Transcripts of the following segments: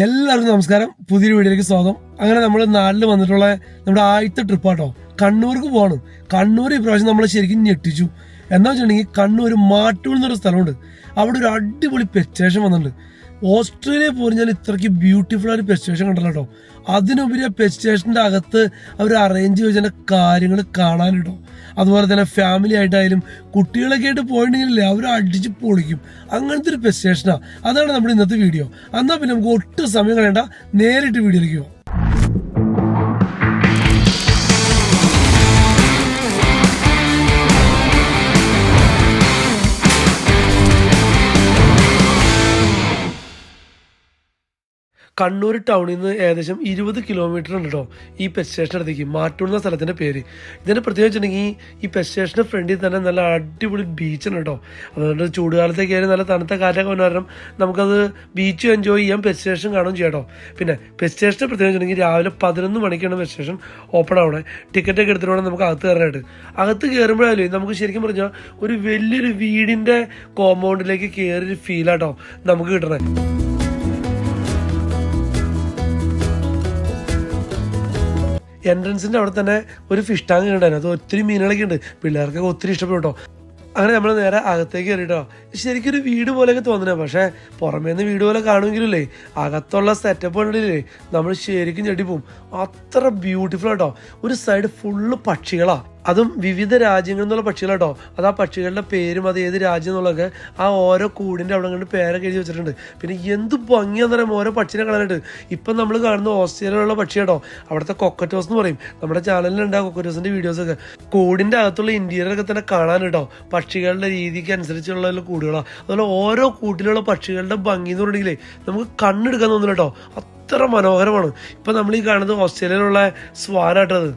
എല്ലാവർക്കും നമസ്കാരം. പുതിയൊരു വീഡിയോയിലേക്ക് സ്വാഗതം. അങ്ങനെ നമ്മൾ നാട്ടിൽ വന്നിട്ടുള്ള നമ്മുടെ ആദ്യത്തെ ട്രിപ്പാട്ടോ കണ്ണൂർക്ക് പോകണം. കണ്ണൂർ ഇപ്രാവശ്യം നമ്മളെ ശരിക്കും ഞെട്ടിച്ചു. എന്താ വെച്ചിട്ടുണ്ടെങ്കിൽ കണ്ണൂർ മാട്ടൂർ എന്നൊരു സ്ഥലമുണ്ട്. അവിടെ ഒരു അടിപൊളി പെറ്റ് സ്റ്റേഷൻ വന്നിട്ടുണ്ട്. ഓസ്ട്രേലിയ പോലും ഞാൻ ഇത്രയ്ക്ക് ബ്യൂട്ടിഫുൾ ആയ പെറ്റ് സ്റ്റേഷൻ കണ്ടല്ലോ കേട്ടോ. അതിനുപരി ആ പെറ്റ് സ്റ്റേഷൻ്റെ അകത്ത് അവർ അറേഞ്ച് ചെയ്ത കാര്യങ്ങൾ കാണാനിട്ടോ. അതുപോലെ തന്നെ ഫാമിലി ആയിട്ടായാലും കുട്ടികളൊക്കെ ആയിട്ട് പോയിട്ടുണ്ടെങ്കിലേ അവർ അടിച്ച് പൊളിക്കും. അങ്ങനത്തെ ഒരു പെറ്റ് സ്റ്റേഷനാണ്. അതാണ് നമ്മുടെ ഇന്നത്തെ വീഡിയോ. എന്നാൽ പിന്നെ നമുക്ക് ഒട്ടും സമയം കളയണ്ട, നേരിട്ട് വീഡിയോയിലേക്ക് പോകാം. കണ്ണൂർ ടൗണിൽ നിന്ന് ഏകദേശം 20 കിലോമീറ്റർ ഉണ്ട് കേട്ടോ ഈ പെറ്റ് സ്റ്റേഷൻ അടുത്തേക്ക്. മാട്ടൂർ എന്ന സ്ഥലത്തിൻ്റെ പേര്. ഇതിൻ്റെ പ്രത്യേകിച്ച് വെച്ചിട്ടുണ്ടെങ്കിൽ ഈ പെറ്റ് സ്റ്റേഷൻ്റെ ഫ്രണ്ടിൽ തന്നെ നല്ല അടിപൊളി ബീച്ചാണ് കേട്ടോ. അതുകൊണ്ട് ചൂടുകാലത്തേക്ക് ആയാലും നല്ല തണുത്ത കാറ്റൊക്കെ വന്ന കാരണം നമുക്കത് ബീച്ച് എൻജോയ് ചെയ്യാം, പെറ്റ് സ്റ്റേഷൻ കാണുകയും ചെയ്യാം കേട്ടോ. പിന്നെ പെറ്റ് സ്റ്റേഷൻ്റെ പ്രത്യേകിച്ച് വെച്ചിട്ടുണ്ടെങ്കിൽ രാവിലെ 11 മണിക്കാണ് പെറ്റ് സ്റ്റേഷൻ ഓപ്പൺ ആവണേ. ടിക്കറ്റൊക്കെ എടുത്തിട്ട് വേണം നമുക്ക് അകത്ത് കയറാനായിട്ട്. അകത്ത് കയറുമ്പോഴായാലും നമുക്ക് ശരിക്കും പറഞ്ഞാൽ ഒരു വലിയൊരു വീടിൻ്റെ കോമ്പൗണ്ടിലേക്ക് കയറിയൊരു ഫീലാട്ടോ നമുക്ക് കിട്ടണേ. എൻട്രൻസിൻ്റെ അവിടെ തന്നെ ഒരു ഫിഷ് ടാങ്ക് ഉണ്ടായിരുന്നു. അത് ഒത്തിരി മീനുകളൊക്കെ ഉണ്ട്. പിള്ളേർക്കൊക്കെ ഒത്തിരി ഇഷ്ടപ്പെട്ടു കേട്ടോ. അങ്ങനെ നമ്മൾ നേരെ അകത്തേക്ക് കയറിയിട്ടോ. ശരിക്കൊരു വീട് പോലെയൊക്കെ തോന്നുന്നത്, പക്ഷേ പുറമേ നിന്ന് വീട് പോലെ കാണുമെങ്കിലല്ലേ അകത്തുള്ള സെറ്റപ്പ് കണ്ടില്ലേ നമ്മൾ ശരിക്കും ഞെട്ടിപ്പോവും. അത്ര ബ്യൂട്ടിഫുൾ ആട്ടോ. ഒരു സൈഡ് ഫുള്ള് പക്ഷികളാണ്, അതും വിവിധ രാജ്യങ്ങളിൽ നിന്നുള്ള പക്ഷികളാട്ടോ. അത് ആ പക്ഷികളുടെ പേരും അത് ഏത് രാജ്യം എന്നുള്ളതൊക്കെ ആ ഓരോ കൂടിൻ്റെ അവിടെ കണ്ട് പേരൊക്കെ എഴുതി വെച്ചിട്ടുണ്ട്. പിന്നെ എന്ത് ഭംഗിയാന്ന് പറയാം ഓരോ പക്ഷിനെ കാണാനായിട്ട്. ഇപ്പം നമ്മൾ കാണുന്ന ഓസ്ട്രേലിയയിലുള്ള പക്ഷിയാട്ടോ, അവിടുത്തെ കൊക്കറ്റോസ് എന്ന് പറയും. നമ്മുടെ ചാനലിലുണ്ട് ആ കൊക്കറ്റോസിൻ്റെ വീഡിയോസൊക്കെ. കൂടിൻ്റെ അകത്തുള്ള ഇന്റീരിയറൊക്കെ തന്നെ കാണാൻ കേട്ടോ. പക്ഷികളുടെ രീതിക്ക് അനുസരിച്ചുള്ള കൂടുകളാണ്. അതുപോലെ ഓരോ കൂട്ടിലുള്ള പക്ഷികളുടെ ഭംഗി എന്ന് പറഞ്ഞിട്ടുണ്ടെങ്കിലേ നമുക്ക് കണ്ണെടുക്കാൻ തോന്നില്ല കേട്ടോ. അത്ര മനോഹരമാണ്. ഇപ്പം നമ്മൾ ഈ കാണുന്നത് ഓസ്ട്രേലിയയിലുള്ള സ്വാനാട്ടത്.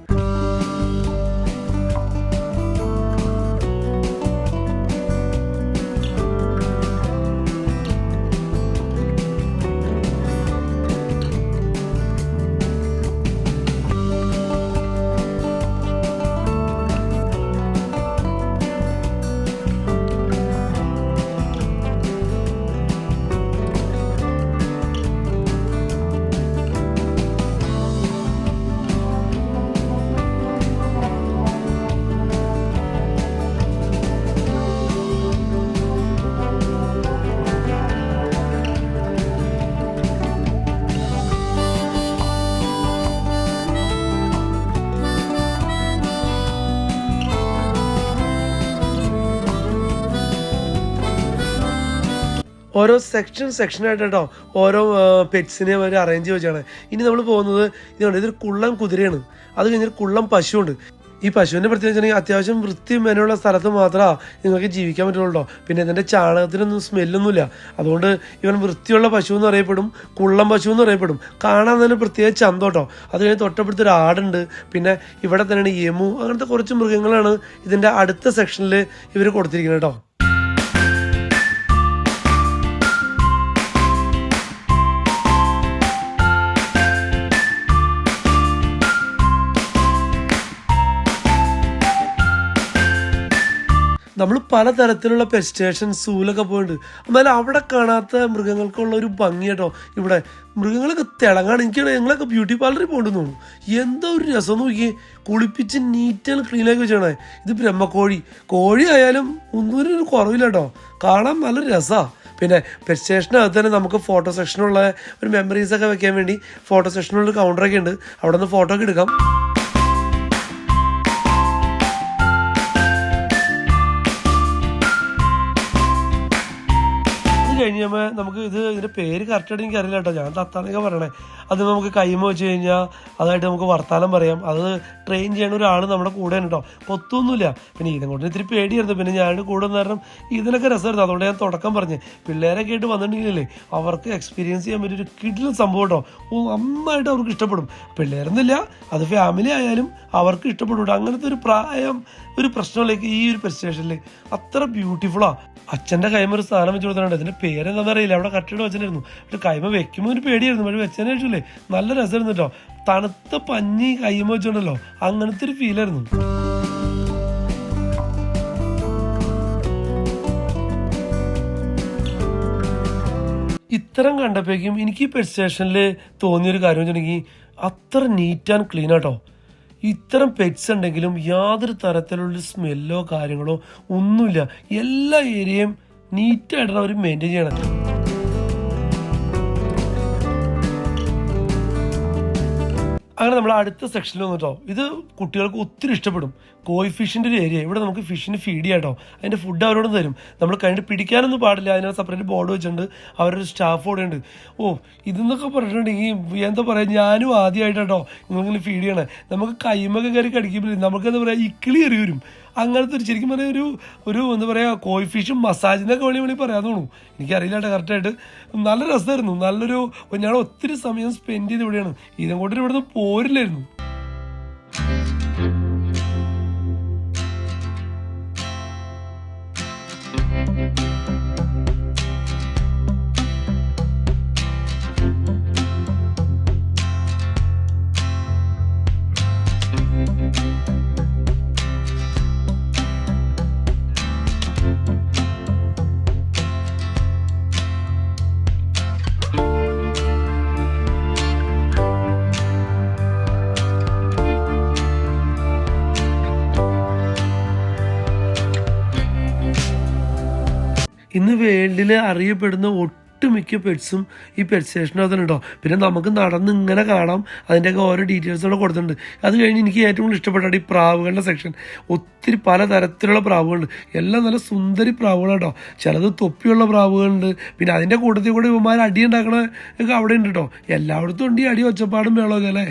ഓരോ സെക്ഷനായിട്ട് കേട്ടോ ഓരോ പെറ്റ്സിനെ അവർ അറേഞ്ച് വെച്ചാണ്. ഇനി നമ്മൾ പോകുന്നത് ഇതുകൊണ്ട് ഇതൊരു കുള്ളം കുതിരയാണ്. അത് കഴിഞ്ഞൊരു കുള്ളം പശുവുണ്ട്. ഈ പശുവിൻ്റെ പ്രത്യേകിച്ച് വെച്ചിട്ടുണ്ടെങ്കിൽ അത്യാവശ്യം വൃത്തി മെനയുള്ള സ്ഥലത്ത് മാത്രമേ നിങ്ങൾക്ക് ജീവിക്കാൻ പറ്റുള്ളൂ. പിന്നെ ഇതിൻ്റെ ചാണകത്തിനൊന്നും സ്മെല്ലൊന്നുമില്ല. അതുകൊണ്ട് ഇവൻ വൃത്തിയുള്ള പശു എന്ന് അറിയപ്പെടും, കുള്ളം പശു എന്ന് അറിയപ്പെടും. കാണാൻ തന്നെ പ്രത്യേക ചന്തം കേട്ടോ. അത് കഴിഞ്ഞ് തൊട്ടപ്പെടുത്തൊരു ആടുണ്ട്. പിന്നെ ഇവിടെ തന്നെയാണ് യമു. അങ്ങനത്തെ കുറച്ച് മൃഗങ്ങളാണ് ഇതിൻ്റെ അടുത്ത സെക്ഷനിൽ ഇവർ കൊടുത്തിരിക്കുന്നത് കേട്ടോ. നമ്മൾ പലതരത്തിലുള്ള പെറ്റ് സ്റ്റേഷൻ സൂലൊക്കെ പോയിട്ടുണ്ട്. എന്നാലും അവിടെ കാണാത്ത മൃഗങ്ങൾക്കുള്ള ഒരു ഭംഗി കേട്ടോ. ഇവിടെ മൃഗങ്ങളൊക്കെ തിളങ്ങാണ്. എനിക്കാണ് ഞങ്ങളൊക്കെ ബ്യൂട്ടി പാർലറിൽ പോകണ്ടെന്ന് തോന്നുന്നു. എന്തോ ഒരു രസം നോക്കിയേ, കുളിപ്പിച്ച് നീറ്റ് ആൻഡ് ക്ലീനാക്കി വെച്ചാണ്. ഇത് ബ്രഹ്മക്കോഴി. കോഴി ആയാലും ഒന്നും ഒരു കുറവില്ല കേട്ടോ. കാണാൻ നല്ല രസമാണ്. പിന്നെ പെറ്റ് സ്റ്റേഷനകത്ത് തന്നെ നമുക്ക് ഫോട്ടോ സെക്ഷനുള്ള ഒരു മെമ്മറീസൊക്കെ വെക്കാൻ വേണ്ടി ഫോട്ടോ സെക്ഷനുള്ള കൗണ്ടറൊക്കെ ഉണ്ട്. അവിടെ നിന്ന് ഫോട്ടോ ഒക്കെ എടുക്കാം. കഴിഞ്ഞ് കഴിയുമ്പോൾ നമുക്ക് ഇതിൻ്റെ പേര് കറക്റ്റായിട്ട് എനിക്ക് അറിയില്ല കേട്ടോ. ഞാൻ തത്താന്നൊക്കെ പറയണേ. അത് നമുക്ക് കൈമ വെച്ച് കഴിഞ്ഞാൽ അതായിട്ട് നമുക്ക് വർത്താനം പറയാം. അത് ട്രെയിൻ ചെയ്യണ ഒരാൾ നമ്മുടെ കൂടെ ഉണ്ട് കേട്ടോ. പൊത്തൊന്നുമില്ല. പിന്നെ ഇതിനെ കൊണ്ട് ഇത്തിരി പേടിയായിരുന്നു. പിന്നെ ഞാൻ കൂടെ വന്ന കാരണം ഇതിനൊക്കെ രസമായിരുന്നു. അതുകൊണ്ട് ഞാൻ തുടക്കം പറഞ്ഞ് പിള്ളേരൊക്കെ ആയിട്ട് വന്നിട്ടുണ്ടെങ്കിലേ അവർക്ക് എക്സ്പീരിയൻസ് ചെയ്യാൻ പറ്റിയൊരു കിടിലൻ സംഭവം കേട്ടോ. നന്നായിട്ട് അവർക്ക് ഇഷ്ടപ്പെടും. പിള്ളേരൊന്നുമില്ല, അത് ഫാമിലി ആയാലും അവർക്ക് ഇഷ്ടപ്പെടും. അങ്ങനത്തെ ഒരു പ്രായം ഒരു പ്രശ്നമില്ലേക്ക് ഈ ഒരു പെറ്റ് സ്റ്റേഷനിൽ. അത്ര ബ്യൂട്ടിഫുള്ളാണ്. അച്ഛൻ്റെ കൈമ ഒരു സ്ഥാനം വെച്ച് കൊടുത്തിട്ടുണ്ട്. ഇതിൻ്റെ പേരെന്താണെന്ന് അറിയില്ല. അവിടെ കട്ടിട്ട് വെച്ചിട്ടായിരുന്നു. പക്ഷെ കൈമ വെക്കുമ്പോൾ ഒരു പേടിയായിരുന്നു. പക്ഷെ വെച്ചതിന് ശേഷമില്ലേ നല്ല രസമായിരുന്നു കേട്ടോ. തണുത്ത പഞ്ഞി കൈമ വെച്ചോണ്ടല്ലോ, അങ്ങനത്തെ ഒരു ഫീലായിരുന്നു. ഇത്തരം കണ്ടപ്പോഴേക്കും എനിക്ക് ഈ പെറ്റ് സ്റ്റേഷനിൽ തോന്നിയൊരു കാര്യം വെച്ചിട്ടുണ്ടെങ്കിൽ അത്ര നീറ്റ് ആൻഡ് ക്ലീൻ ആട്ടോ. ഇത്തരം പെറ്റ്സ് ഉണ്ടെങ്കിലും യാതൊരു തരത്തിലുള്ള സ്മെല്ലോ കാര്യങ്ങളോ ഒന്നുമില്ല. എല്ലാ ഏരിയയും നീറ്റായിട്ടാണ് അവർ മെയിൻറ്റെയിൻ ചെയ്യണത്. അങ്ങനെ നമ്മൾ അടുത്ത സെക്ഷനിൽ വന്നിട്ടോ, ഇത് കുട്ടികൾക്ക് ഒത്തിരി ഇഷ്ടപ്പെടും. കോയി ഫിഷിൻ്റെ ഒരു ഏരിയ. ഇവിടെ നമുക്ക് ഫിഷിന് ഫീഡ് ചെയ്യാം കേട്ടോ. അതിൻ്റെ ഫുഡ് അവരോട് തരും. നമ്മൾ കഴിഞ്ഞിട്ട് പിടിക്കാനൊന്നും പാടില്ല. അതിന് സെപ്പറേറ്റ് ബോർഡ് വെച്ചിട്ടുണ്ട്. അവരൊരു സ്റ്റാഫ് കൂടെ ഉണ്ട്. ഇതെന്നൊക്കെ പറഞ്ഞിട്ടുണ്ടെങ്കിൽ എന്താ പറയുക, ഞാനും ആദ്യമായിട്ടോ നിങ്ങളിങ്ങനെ ഫീഡ് ചെയ്യണേ. നമുക്ക് കൈമൊക്കെ കയറി കടിക്കുമ്പോൾ നമുക്കെന്താ പറയുക, ഇക്കിളി എറി വരും. അങ്ങനത്തെ ഒരു ശരിക്കും പറഞ്ഞാൽ ഒരു എന്താ പറയുക, കോയി ഫിഷും മസാജിനൊക്കെ വേണ്ടി പറയാൻ തോന്നുന്നു. എനിക്കറിയില്ല കേട്ടോ കറക്റ്റായിട്ട്. നല്ല രസമായിരുന്നു. ഞങ്ങൾ ഒത്തിരി സമയം സ്പെൻഡ് ചെയ്ത് ഇവിടെയാണ്. ഇതും കൂട്ടി ഇവിടുന്ന് പോരില്ലായിരുന്നു. ഇന്ന് വേൾഡിൽ അറിയപ്പെടുന്ന ഒട്ടുമിക്ക പെറ്റ്സും ഈ പെറ്റ് സ്റ്റേഷനകത്ത് ഉണ്ടോ. പിന്നെ നമുക്ക് നടന്ന് ഇങ്ങനെ കാണാം. അതിൻ്റെയൊക്കെ ഓരോ ഡീറ്റെയിൽസോടെ കൊടുത്തിട്ടുണ്ട്. അത് കഴിഞ്ഞ് എനിക്ക് ഏറ്റവും കൂടുതൽ ഇഷ്ടപ്പെട്ട ഈ പ്രാവുകളുടെ സെക്ഷൻ. ഒത്തിരി പലതരത്തിലുള്ള പ്രാവുകളുണ്ട്. എല്ലാം നല്ല സുന്ദരി പ്രാവുകളാട്ടോ. ചിലത് തൊപ്പിയുള്ള പ്രാവുകളുണ്ട്. പിന്നെ അതിൻ്റെ കൂട്ടത്തിൽ കൂടെ ഇവന്മാർ അടി ഉണ്ടാക്കണ ഒക്കെ അവിടെ ഉണ്ട് കേട്ടോ. എല്ലായിടത്തും ഉണ്ട് ഈ അടി ഒച്ചപ്പാടും വേളമൊക്കെ അല്ലേ.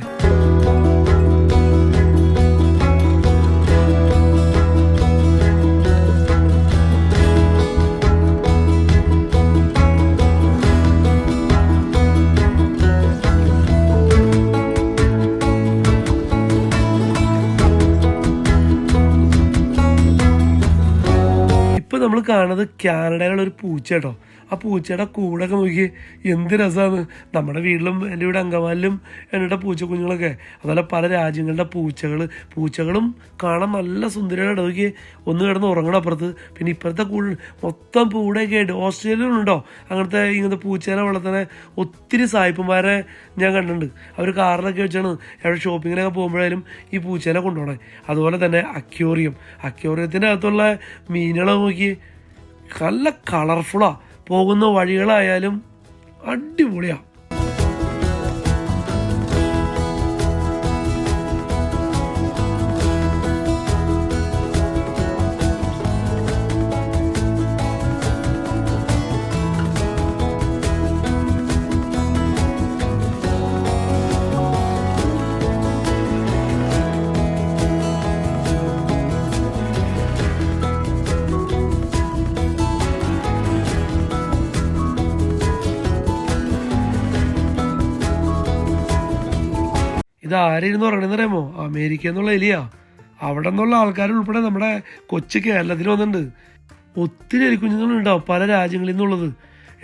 നമ്മൾ കാണുന്നത് കാനഡയിലുള്ള ഒരു പൂച്ച കേട്ടോ. ആ പൂച്ചയുടെ കൂടൊക്കെ നോക്കി എന്ത് രസമാണ്. നമ്മുടെ വീട്ടിലും എൻ്റെ വീട് അങ്കമാലിലും എൻ്റെ പൂച്ചക്കുഞ്ഞുങ്ങളൊക്കെ. അതുപോലെ പല രാജ്യങ്ങളുടെ പൂച്ചകളും കാണാൻ നല്ല സുന്ദരിയുടെ നോക്കി ഒന്ന് കിടന്ന് ഉറങ്ങണം അപ്പുറത്ത്. പിന്നെ ഇപ്പുറത്തെ കൂട് മൊത്തം പൂടൊക്കെ ആയിട്ട്. ഓസ്ട്രേലിയയിലുണ്ടോ ഇങ്ങനത്തെ പൂച്ചേനെ വളർത്തുന്ന ഒത്തിരി സായിപ്പന്മാരെ ഞാൻ കണ്ടിട്ടുണ്ട്. അവർ കാറിലൊക്കെ വെച്ചാണ് എവിടെ ഷോപ്പിങ്ങിനൊക്കെ പോകുമ്പോഴായാലും ഈ പൂച്ചേനെ കൊണ്ടുപോകണേ. അതുപോലെ തന്നെ അക്വേറിയത്തിൻ്റെ അകത്തുള്ള മീനുകളെ നോക്കി നല്ല കളർഫുള്ളാണ്. പോകുന്ന വഴികളായാലും അടിപൊളിയാണ്. ഇത് ആരെയിരുന്നു പറയണമെന്ന് അറിയാമോ? അമേരിക്ക എന്നുള്ള എലിയാ. അവിടെ നിന്നുള്ള ആൾക്കാരുൾപ്പെടെ നമ്മുടെ കൊച്ചു കേരളത്തിൽ വന്നിട്ടുണ്ട്. ഒത്തിരി എലിക്കുഞ്ഞുങ്ങളുണ്ടാവും പല രാജ്യങ്ങളിൽ നിന്നുള്ളത്.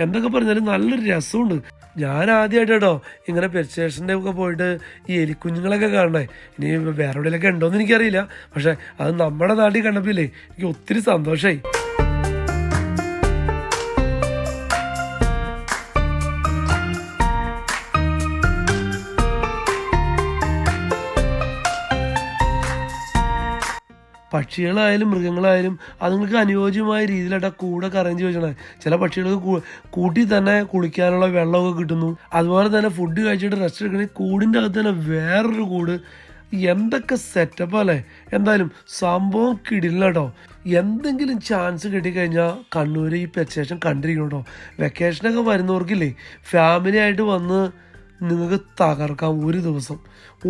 എന്തൊക്കെ പറഞ്ഞാലും നല്ലൊരു രസമുണ്ട്. ഞാൻ ആദ്യമായിട്ട് കേട്ടോ ഇങ്ങനെ പെറ്റ് സ്റ്റേഷൻ്റെ ഒക്കെ പോയിട്ട് ഈ എലിക്കുഞ്ഞുങ്ങളൊക്കെ കാണണേ. ഇനി വേറെ എവിടെയൊക്കെ ഉണ്ടോയെന്ന് എനിക്കറിയില്ല. പക്ഷെ അത് നമ്മുടെ നാട്ടിൽ കണ്ടപ്പോഴേ എനിക്ക് ഒത്തിരി സന്തോഷമായി. പക്ഷികളായാലും മൃഗങ്ങളായാലും അതുങ്ങൾക്ക് അനുയോജ്യമായ രീതിയിലായിട്ട് കൂടൊക്കെ അറേഞ്ച് വെച്ചണേ. ചില പക്ഷികൾക്ക് കൂട്ടി തന്നെ കുളിക്കാനുള്ള വെള്ളമൊക്കെ കിട്ടുന്നു. അതുപോലെ തന്നെ ഫുഡ് കഴിച്ചിട്ട് റെസ്റ്റ് എടുക്കണമെങ്കിൽ കൂടിൻ്റെ അകത്ത് തന്നെ വേറൊരു കൂട്. എന്തൊക്കെ സെറ്റപ്പ് അല്ലേ. എന്തായാലും സംഭവം കിടില്ല കേട്ടോ. എന്തെങ്കിലും ചാൻസ് കിട്ടിക്കഴിഞ്ഞാൽ കണ്ണൂർ ഈ പെറ്റ് സ്റ്റേഷൻ കണ്ടിരിക്കണം കേട്ടോ. വെക്കേഷനൊക്കെ വരുന്നവർക്കില്ലേ ഫാമിലി ആയിട്ട് വന്ന് നിങ്ങൾക്ക് തകർക്കാം ഒരു ദിവസം.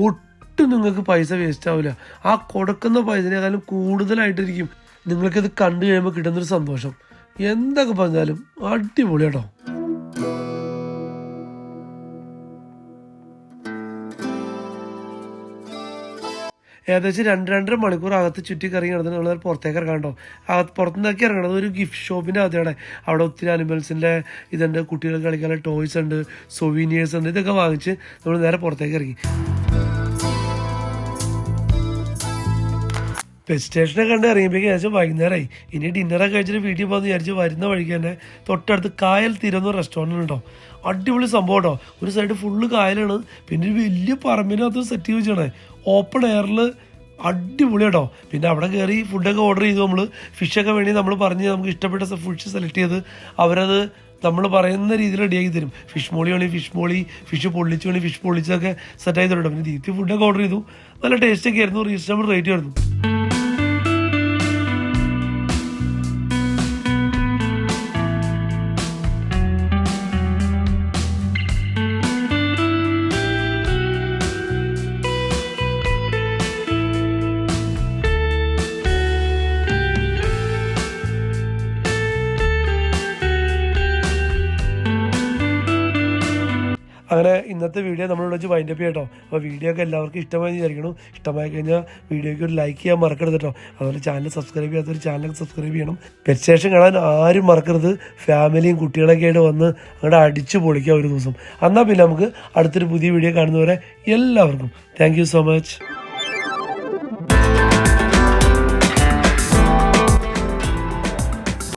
ഒട്ടും നിങ്ങൾക്ക് പൈസ വേസ്റ്റ് ആവില്ല. ആ കൊടുക്കുന്ന പൈസനേക്കാളും കൂടുതലായിട്ടിരിക്കും നിങ്ങൾക്കിത് കണ്ടു കഴിയുമ്പോൾ കിട്ടുന്നൊരു സന്തോഷം. എന്തൊക്കെ പറഞ്ഞാലും അടിപൊളി കേട്ടോ. ഏകദേശം 2-2.5 മണിക്കൂർ അകത്ത് ചുറ്റി കറങ്ങി നടന്നിട്ട് നമ്മൾ പുറത്തേക്ക് ഇറങ്ങാം കേട്ടോ. പുറത്തുനിന്നൊക്കെ ഇറങ്ങണത് ഒരു ഗിഫ്റ്റ് ഷോപ്പിൻ്റെ അകത്താണ്. അവിടെ ഒത്തിരി അനിമൽസിൻ്റെ ഇതുണ്ട്, കുട്ടികൾക്ക് കളിക്കാനുള്ള ടോയ്സ് ഉണ്ട്, സൊവീനിയേഴ്സ് ഉണ്ട്. ഇതൊക്കെ വാങ്ങിച്ച് നമ്മൾ നേരെ പുറത്തേക്ക് ഇറങ്ങി. പെറ്റ് സ്റ്റേഷനെ കണ്ട് ഇറങ്ങിയപ്പോഴേക്കും ഏകദേശം വൈകുന്നേരമായി. ഇനി ഡിന്നറൊക്കെ കഴിച്ചിട്ട് വീട്ടിൽ പോകുന്ന വിചാരിച്ച് വരുന്ന വഴിക്ക് തന്നെ തൊട്ടടുത്ത് കായൽ തീരം റെസ്റ്റോറൻറ്റ് ഉണ്ടോ. അടിപൊളി സംഭവം കേട്ടോ. ഒരു സൈഡ് ഫുള്ള് കായലാണ്, പിന്നെ ഒരു വലിയ പറമ്പിനകത്ത് സെറ്റ് ചെയ്ത് വെച്ചാണ് ഓപ്പൺ എയറിൽ. അടിപൊളി കേട്ടോ. പിന്നെ അവിടെ കയറി ഫുഡൊക്കെ ഓർഡർ ചെയ്തു. നമ്മൾ ഫിഷൊക്കെ വേണ്ടി നമ്മൾ പറഞ്ഞ് നമുക്ക് ഇഷ്ടപ്പെട്ട ഫുഡ്സ് സെലക്ട് ചെയ്ത് അവരത് നമ്മൾ പറയുന്ന രീതിയിൽ റെഡിയാക്കി തരും. ഫിഷ് മോളി വേണമെങ്കിൽ ഫിഷ് മോളി, ഫിഷ് പൊള്ളിച്ച് വേണമെങ്കിൽ ഫിഷ് പൊള്ളിച്ചൊക്കെ സെറ്റ് ആയി തരും. പിന്നെ ദീപ്തി ഫുഡൊക്കെ ഓർഡർ ചെയ്തു. നല്ല ടേസ്റ്റൊക്കെ ആയിരുന്നു, റീസണബിൾ റേറ്റ് ആയിരുന്നു. അങ്ങനെ ഇന്നത്തെ വീഡിയോ നമ്മളിവിടെ വെച്ച് വൈൻഡപ്പ് ചെയ്യാം കേട്ടോ. അപ്പോൾ വീഡിയോ ഒക്കെ എല്ലാവർക്കും ഇഷ്ടമായി വിചാരിക്കണം. ഇഷ്ടമായി കഴിഞ്ഞാൽ വീഡിയോയ്ക്ക് ഒരു ലൈക്ക് ചെയ്യാൻ മറക്കരുത് കേട്ടോ. അതുപോലെ ചാനൽ സബ്സ്ക്രൈബ് ചെയ്യാത്തൊരു ചാനലൊക്കെ സബ്സ്ക്രൈബ് ചെയ്യണം. പെറ്റ് സ്റ്റേഷൻ കാണാൻ ആരും മറക്കരുത്. ഫാമിലിയും കുട്ടികളൊക്കെ ആയിട്ട് വന്ന് അങ്ങോട്ട് അടിച്ച് പൊളിക്കാം ഒരു ദിവസം. എന്നാൽ പിന്നെ നമുക്ക് അടുത്തൊരു പുതിയ വീഡിയോ കാണുന്നവരെ എല്ലാവർക്കും താങ്ക് യു സോ മച്ച്.